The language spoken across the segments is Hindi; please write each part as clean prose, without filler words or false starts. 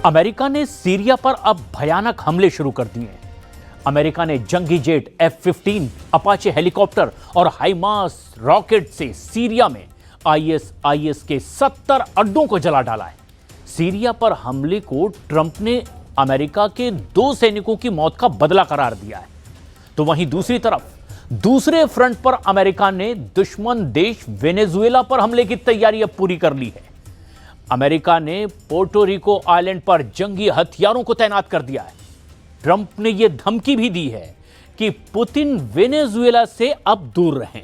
अमेरिका ने सीरिया पर अब भयानक हमले शुरू कर दिए हैं। अमेरिका ने जंगी जेट F-15, अपाचे हेलीकॉप्टर और हाइमार्स रॉकेट से सीरिया में ISIS के 70 अड्डों को जला डाला है। सीरिया पर हमले को ट्रंप ने अमेरिका के 2 सैनिकों की मौत का बदला करार दिया है। तो वहीं दूसरी तरफ दूसरे फ्रंट पर अमेरिका ने दुश्मन देश वेनेजुएला पर हमले की तैयारी अब पूरी कर ली है। अमेरिका ने पोर्टो रिको आइलैंड पर जंगी हथियारों को तैनात कर दिया है। ट्रंप ने यह धमकी भी दी है कि पुतिन वेनेजुएला से अब दूर रहें।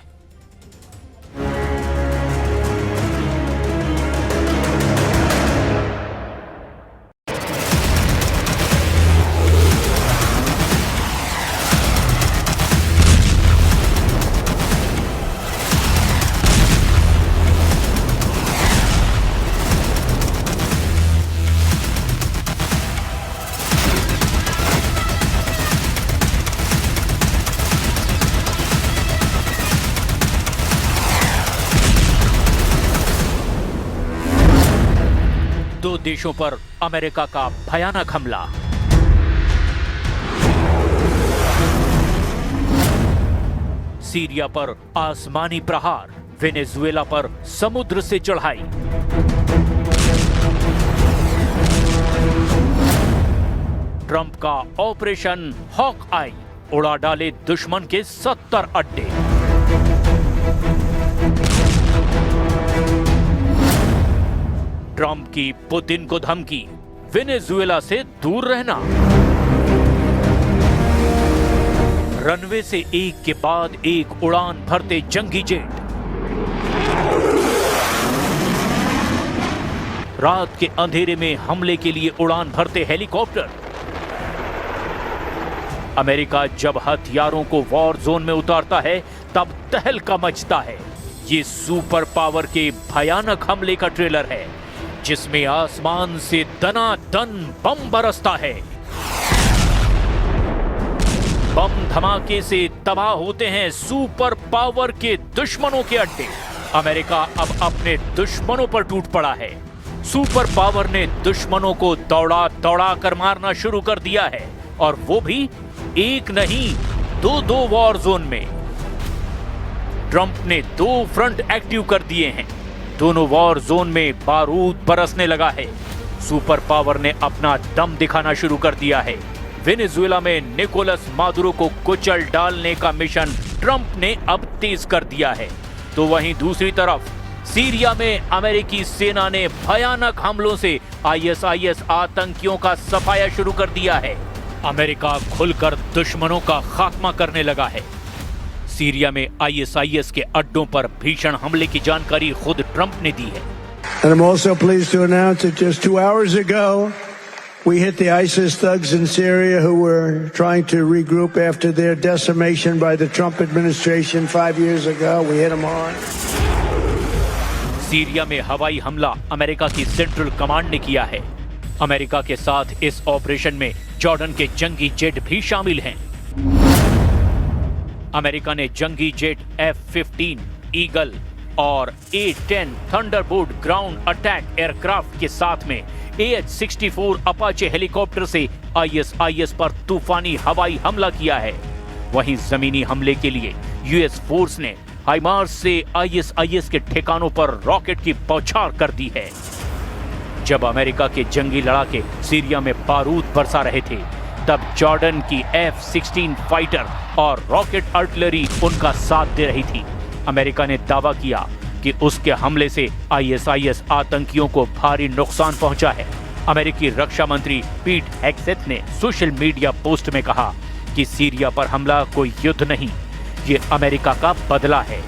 दो देशों पर अमेरिका का भयानक हमला। सीरिया पर आसमानी प्रहार, वेनेजुएला पर समुद्र से चढ़ाई। ट्रंप का ऑपरेशन हॉक आई, उड़ा डाले दुश्मन के 70 अड्डे। ट्रंप की पुतिन को धमकी, वेनेजुएला से दूर रहना। रनवे से एक के बाद एक उड़ान भरते जंगी जेट। रात के अंधेरे में हमले के लिए उड़ान भरते हेलीकॉप्टर। अमेरिका जब हथियारों को वॉर जोन में उतारता है तब तहलका मचता है। ये सुपर पावर के भयानक हमले का ट्रेलर है, जिसमें आसमान से दनादन बम बरसता है। बम धमाके से तबाह होते हैं सुपर पावर के दुश्मनों के अड्डे। अमेरिका अब अपने दुश्मनों पर टूट पड़ा है। सुपर पावर ने दुश्मनों को दौड़ा दौड़ा कर मारना शुरू कर दिया है, और वो भी एक नहीं, दो वॉर जोन में। ट्रंप ने 2 फ्रंट एक्टिव कर दिए हैं। दोनों वॉर जोन में बारूद बरसने लगा है। सुपर पावर ने अपना दम दिखाना शुरू कर दिया है। वेनेजुएला में निकोलस मादुरो को कुचल डालने का मिशन ट्रंप ने अब तेज कर दिया है। तो वहीं दूसरी तरफ सीरिया में अमेरिकी सेना ने भयानक हमलों से ISIS आतंकियों का सफाया शुरू कर दिया है। अमेरिका खुलकर दुश्मनों का खात्मा करने लगा है। सीरिया में ISIS के अड्डों पर भीषण हमले की जानकारी खुद ट्रंप ने दी है। And I'm also pleased to announce that just 2 hours ago, we hit the ISIS thugs in Syria who were trying to regroup after their decimation by the Trump administration 5 years ago. We hit them hard. Syria में हवाई हमला अमेरिका की सेंट्रल कमांड ने किया है। अमेरिका के साथ इस ऑपरेशन में जॉर्डन के जंगी जेट भी शामिल हैं। अमेरिका ने जंगी जेट F-15 ईगल और A-10 Thunderbolt ground attack aircraft के साथ में AH-64 अपाचे हेलीकॉप्टर से ISIS पर तूफानी हवाई हमला किया है। वहीं जमीनी हमले के लिए US फोर्स ने हाइमार्स से ISIS के ठिकानों पर रॉकेट की बौछार कर दी है। जब अमेरिका के जंगी लड़ाके सीरिया में बारूद बरसा रहे थे, तब जॉर्डन की F-16 फाइटर और रॉकेट आर्टिलरी उनका साथ दे रही थी। अमेरिका ने दावा किया कि उसके हमले से ISIS आतंकियों को भारी नुकसान पहुंचा है। अमेरिकी रक्षा मंत्री पीट हेग्सेथ ने सोशल मीडिया पोस्ट में कहा कि सीरिया पर हमला कोई युद्ध नहीं, ये अमेरिका का बदला है।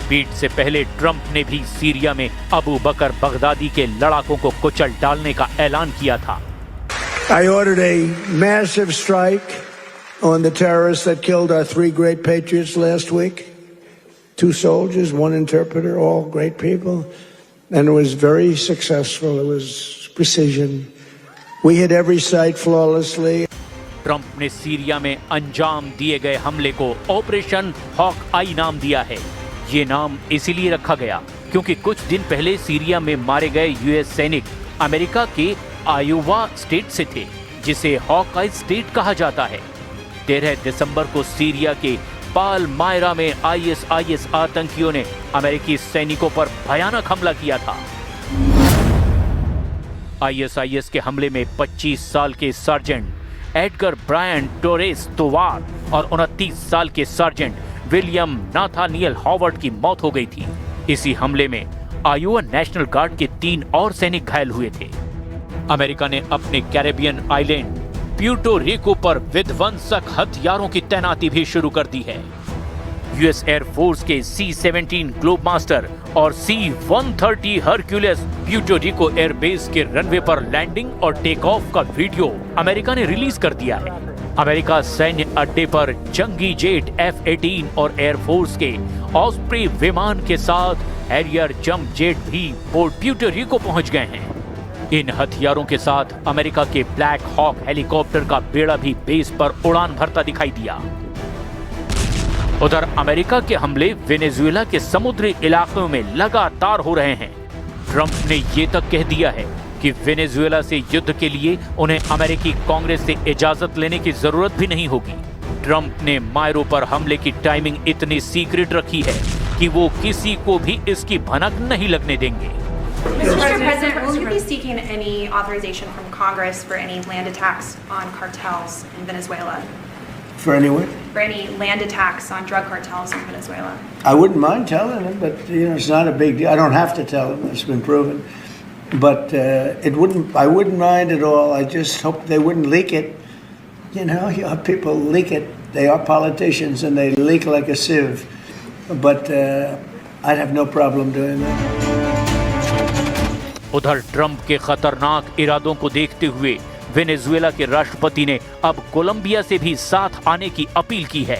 पीट से पहले ट्रंप ने भी सीरिया में अबू बकर बगदादी के लड़ाकों को कुचल डालने का ऐलान किया था। I ordered a massive strike on the terrorists that killed our 3 great patriots last week. 2 soldiers, 1 interpreter, all great people. And it was very successful. It was precision. We hit every site flawlessly. Trump ने सीरिया में अंजाम दिए गए हमले को ऑपरेशन हॉक आई नाम दिया है। ये नाम इसीलिए रखा गया क्योंकि कुछ दिन पहले सीरिया में मारे गए US सैनिक अमेरिका के आयोवा स्टेट से थे, जिसे हॉकाई स्टेट कहा जाता है। 13 दिसंबर को सीरिया के पालमायरा में आईएसआईएस आतंकियों ने अमेरिकी सैनिकों पर भयानक हमला किया था। आईएसआईएस के हमले में 25 साल के सर्जेंट एडगर ब्रायन टोरेस तोवार और 29 साल के सर्जेंट विलियम नाथानियल हॉवर्ड की मौत हो गई थी। इसी हमले में आयोवा नेशनल गार्ड के 3 और सैनिक घायल हुए थे। अमेरिका ने अपने कैरेबियन आइलैंड प्यूर्टो रिको पर विध्वंसक हथियारों की तैनाती भी शुरू कर दी है। यूएस एयरफोर्स के C-17 ग्लोबमास्टर और C-130 Hercules Puerto Rico airbase के रनवे पर लैंडिंग और टेक ऑफ का वीडियो अमेरिका ने रिलीज कर दिया है। अमेरिका सैन्य अड्डे पर जंगी जेट F-18 और एयरफोर्स के ऑस्प्रे विमान के साथ हैरियर जंप जेट भी पोर्ट प्यूर्टो रिको पहुंच गए हैं। इन हथियारों के साथ अमेरिका के ब्लैक हॉक हेलीकॉप्टर का बेड़ा भी बेस पर उड़ान भरता दिखाई दिया। उधर अमेरिका के हमले वेनेजुएला के समुद्री इलाकों में लगातार हो रहे हैं। ट्रंप ने ये तक कह दिया है कि वेनेजुएला से युद्ध के लिए उन्हें अमेरिकी कांग्रेस से इजाजत लेने की जरूरत भी नहीं होगी। ट्रंप ने मायरो पर हमले की टाइमिंग इतनी सीक्रेट रखी है कि वो किसी को भी इसकी भनक नहीं लगने देंगे। Mr. President, will you be seeking any authorization from Congress for any land attacks on cartels in Venezuela? For anyone? For any land attacks on drug cartels in Venezuela? I wouldn't mind telling him, but it's not a big deal. I don't have to tell him; it's been proven. But I wouldn't mind at all. I just hope they wouldn't leak it. You have people leak it. They are politicians, and they leak like a sieve. But I'd have no problem doing that. उधर ट्रंप के खतरनाक इरादों को देखते हुए वेनेजुएला के राष्ट्रपति ने अब कोलंबिया से भी साथ आने की अपील की है।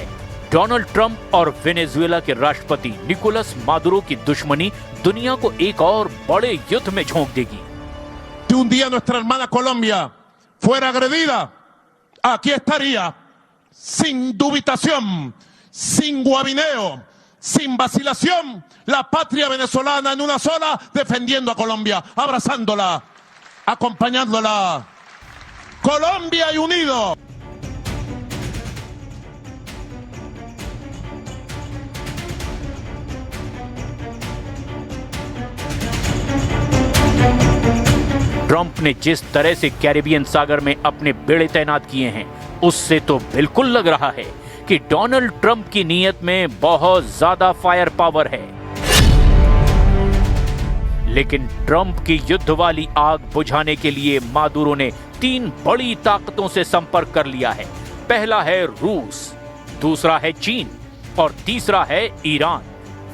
डोनाल्ड ट्रंप और वेनेजुएला के राष्ट्रपति निकोलस मादुरो की दुश्मनी दुनिया को एक और बड़े युद्ध में झोंक देगी। Si un día nuestra hermana Colombia fuera agredida, aquí estaría, sin dubitación, sin guabineo, sin vacilación, la patria venezolana en una sola, defendiendo a Colombia, abrazándola, acompañándola. Colombia y unido. Trump ने जिस तरह से कैरेबियन सागर में अपने बेड़े तैनात किए हैं, उससे तो बिल्कुल लग रहा है कि डोनाल्ड ट्रंप की नीयत में बहुत ज्यादा फायर पावर है। लेकिन ट्रंप की युद्ध वाली आग बुझाने के लिए मादुरो ने 3 बड़ी ताकतों से संपर्क कर लिया है। पहला है रूस, दूसरा है चीन और तीसरा है ईरान।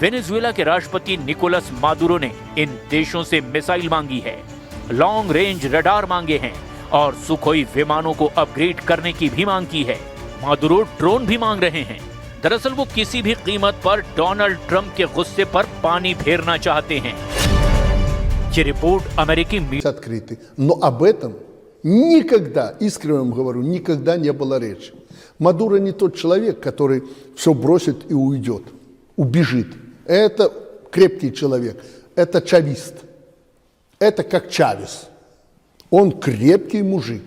वेनेजुएला के राष्ट्रपति निकोलस मादुरो ने इन देशों से मिसाइल मांगी है, लॉन्ग रेंज रडार मांगे हैं और सुखोई विमानों को अपग्रेड करने की भी मांग की है। मादुरो ड्रोन भी मांग रहे हैं। दरअसल वो किसी भी कीमत पर डोनाल्ड ट्रंप के गुस्से पर पानी फेरना चाहते हैं। ये रिपोर्ट अमेरिकी открыты. Но об этом никогда, искренне вам говорю, никогда не было речи. Мадуро не тот человек, который все бросит и уйдет, убежит. Это крепкий человек, это чавист. Это как Чавес. Он крепкий мужик,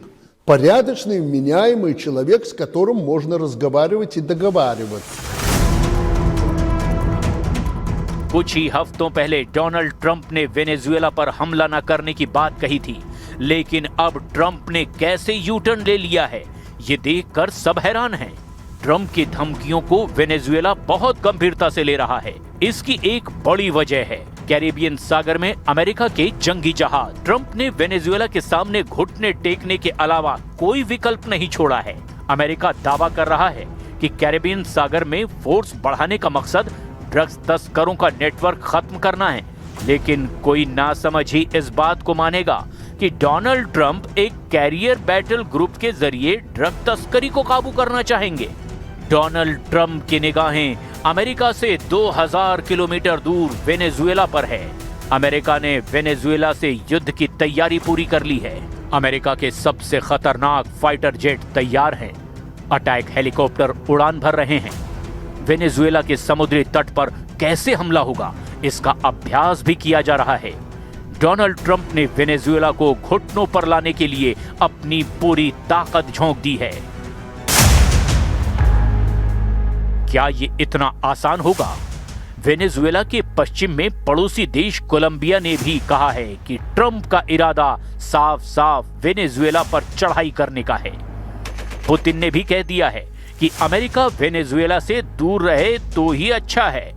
порядочный, вменяемый человек, с которым можно разговаривать и договариваться. कुछ ही हफ्तों पहले डोनाल्ड ट्रंप ने वेनेजुएला पर हमला न करने की बात कही थी, लेकिन अब ट्रंप ने कैसे यू टर्न ले लिया है, ये देखकर सब हैरान हैं। ट्रंप की धमकियों को वेनेजुएला बहुत गंभीरता से ले रहा है। इसकी एक बड़ी वजह है कैरेबियन सागर में अमेरिका के जंगी जहाज। ट्रंप ने वेनेजुएला के सामने घुटने टेकने के अलावा कोई विकल्प नहीं छोड़ा है। अमेरिका दावा कर रहा है कि कैरेबियन सागर में फोर्स बढ़ाने का मकसद ड्रग्स तस्करों का नेटवर्क खत्म करना है, लेकिन कोई नासमझ ही इस बात को मानेगा कि डोनाल्ड ट्रंप एक कैरियर बैटल ग्रुप के जरिए ड्रग तस्करी को काबू करना चाहेंगे। डोनाल्ड ट्रंप की निगाहें अमेरिका से 2000 किलोमीटर दूर वेनेजुएला पर है। अमेरिका ने वेनेजुएला से युद्ध की तैयारी पूरी कर ली है। अमेरिका के सबसे खतरनाक फाइटर जेट तैयार हैं। अटैक हेलीकॉप्टर उड़ान भर रहे हैं। वेनेजुएला के समुद्री तट पर कैसे हमला होगा, इसका अभ्यास भी किया जा रहा है। डोनाल्ड ट्रंप ने वेनेजुएला को घुटनों पर लाने के लिए अपनी पूरी ताकत झोंक दी है। क्या ये इतना आसान होगा? वेनेजुएला के पश्चिम में पड़ोसी देश कोलंबिया ने भी कहा है कि ट्रंप का इरादा साफ साफ वेनेजुएला पर चढ़ाई करने का है। पुतिन ने भी कह दिया है कि अमेरिका वेनेजुएला से दूर रहे तो ही अच्छा है।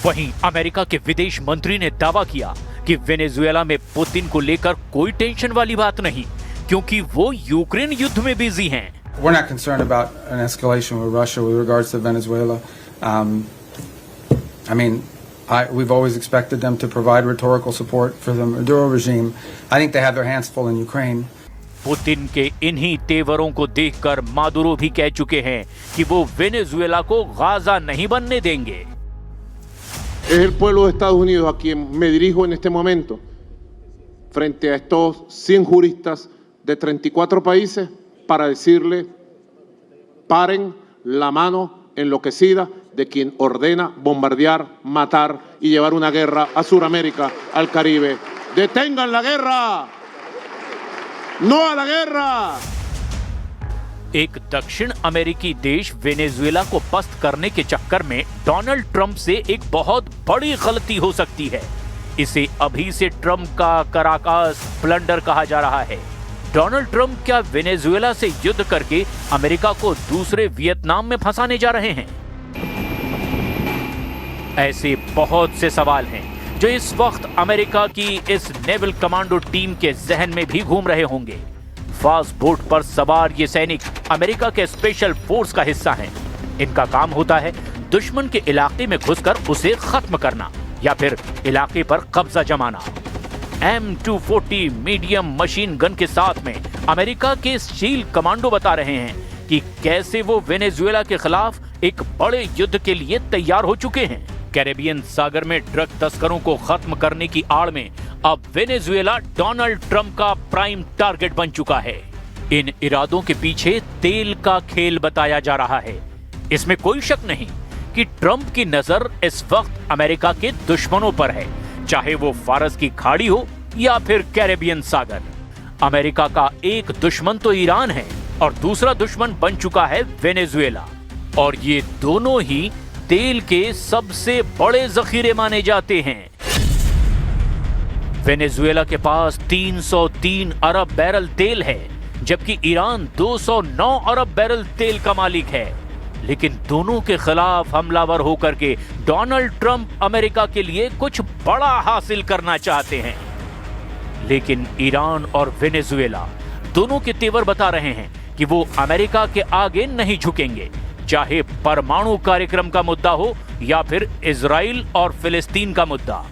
वहीं अमेरिका के विदेश मंत्री ने दावा किया कि वेनेजुएला में पुतिन को लेकर कोई टेंशन वाली बात नहीं, क्योंकि वो यूक्रेन युद्ध में बिजी हैं। We're not concerned about an escalation with Russia with regards to Venezuela. We've always expected them to provide rhetorical support for the Maduro regime. I think they have their hands full in Ukraine. Putin के इन्हीं तेवरों को देखकर मादुरो भी कह चुके हैं कि वो वेनेजुएला को गाजा नहीं बनने देंगे। Es el pueblo de Estados Unidos a quien me dirijo en este momento, frente a estos 100 juristas de 34 países, para decirle: paren la mano enloquecida de quien ordena bombardear, matar y llevar una guerra a Sudamérica, al Caribe. ¡Detengan la guerra! ¡No a la guerra! एक दक्षिण अमेरिकी देश वेनेजुएला को पस्त करने के चक्कर में डोनाल्ड ट्रंप से एक बहुत बड़ी गलती हो सकती है। इसे अभी से ट्रंप का कराकास ब्लंडर कहा जा रहा है। डोनाल्ड ट्रंप क्या वेनेजुएला से युद्ध करके अमेरिका को दूसरे वियतनाम में फंसाने जा रहे हैं? ऐसे बहुत से सवाल हैं जो इस वक्त अमेरिका की इस नेवल कमांडो टीम के जहन में भी घूम रहे होंगे। फास्ट बोट पर सवार ये सैनिक अमेरिका के स्पेशल फोर्स का हिस्सा हैं। इनका काम होता है दुश्मन के इलाके में घुसकर उसे खत्म करना या फिर इलाके पर कब्जा जमाना। M240 मीडियम मशीन गन के साथ में अमेरिका के स्टील कमांडो बता रहे हैं कि कैसे वो वेनेजुएला के खिलाफ एक बड़े युद्ध के लिए तैयार हो चुके हैं। कैरेबियन सागर में ड्रग तस्करों को खत्म करने की आड़ में अब वेनेजुएला डोनाल्ड ट्रंप का प्राइम टारगेट बन चुका है। इन इरादों के पीछे तेल का खेल बताया जा रहा है। इसमें कोई शक नहीं कि ट्रंप की नजर इस वक्त अमेरिका के दुश्मनों पर है, चाहे वो फारस की खाड़ी हो या फिर कैरेबियन सागर। अमेरिका का एक दुश्मन तो ईरान है और दूसरा दुश्मन बन चुका है वेनेजुएला, और ये दोनों ही तेल के सबसे बड़े जखीरे माने जाते हैं। वेनेजुएला के पास 303 अरब बैरल तेल है, जबकि ईरान 209 अरब बैरल तेल का मालिक है। लेकिन दोनों के खिलाफ हमलावर होकर के डोनाल्ड ट्रंप अमेरिका के लिए कुछ बड़ा हासिल करना चाहते हैं। लेकिन ईरान और वेनेजुएला दोनों के तेवर बता रहे हैं कि वो अमेरिका के आगे नहीं झुकेंगे, चाहे परमाणु कार्यक्रम का मुद्दा हो या फिर इजराइल और फिलिस्तीन का मुद्दा।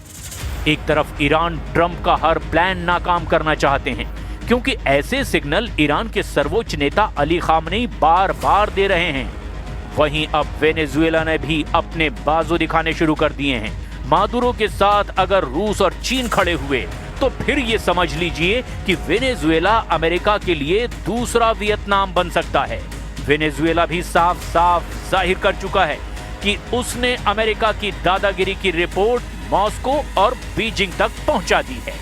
एक तरफ ईरान ट्रंप का हर प्लान नाकाम करना चाहते हैं, क्योंकि ऐसे सिग्नल ईरान के सर्वोच्च नेता अली खामनेई बार बार दे रहे हैं। वहीं अब वेनेजुएला ने भी अपने बाजू दिखाने शुरू कर दिए हैं। मादुरो के साथ अगर रूस और चीन खड़े हुए तो फिर ये समझ लीजिए कि वेनेजुएला अमेरिका के लिए दूसरा वियतनाम बन सकता है। वेनेजुएला भी साफ साफ जाहिर कर चुका है कि उसने अमेरिका की दादागिरी की रिपोर्ट मॉस्को और बीजिंग तक पहुंचा दी है।